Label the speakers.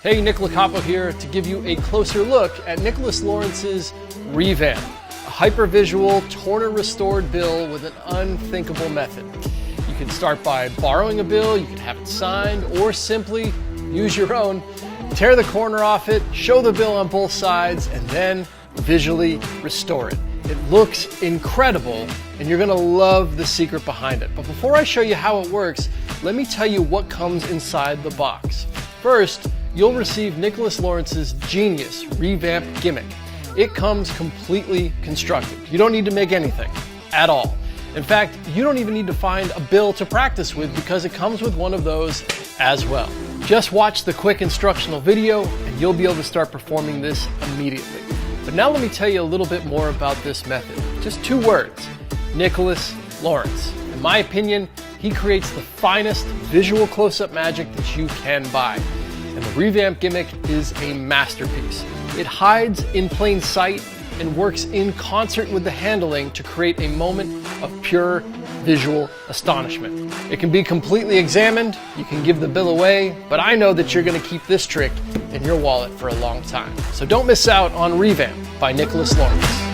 Speaker 1: Hey, Nick Locapo here to give you a closer look at Nicholas Lawrence's Revamp, a hyper-visual, toner-restored bill with an unthinkable method. You can start by borrowing a bill, you can have it signed, or simply use your own. Tear the corner off it, show the bill on both sides, and then visually restore it. It looks incredible, and you're gonna love the secret behind it. But before I show you how it works, let me tell you what comes inside the box. First, you'll receive Nicholas Lawrence's genius Revamp gimmick. It comes completely constructed. You don't need to make anything at all. In fact, you don't even need to find a bill to practice with because it comes with one of those as well. Just watch the quick instructional video and you'll be able to start performing this immediately. But now let me tell you a little bit more about this method. Just 2 words, Nicholas Lawrence. In my opinion, he creates the finest visual close-up magic that you can buy. And the Revamp gimmick is a masterpiece. It hides in plain sight and works in concert with the handling to create a moment of pure visual astonishment. It can be completely examined, you can give the bill away, but I know that you're gonna keep this trick in your wallet for a long time. So don't miss out on Revamp by Nicholas Lawrence.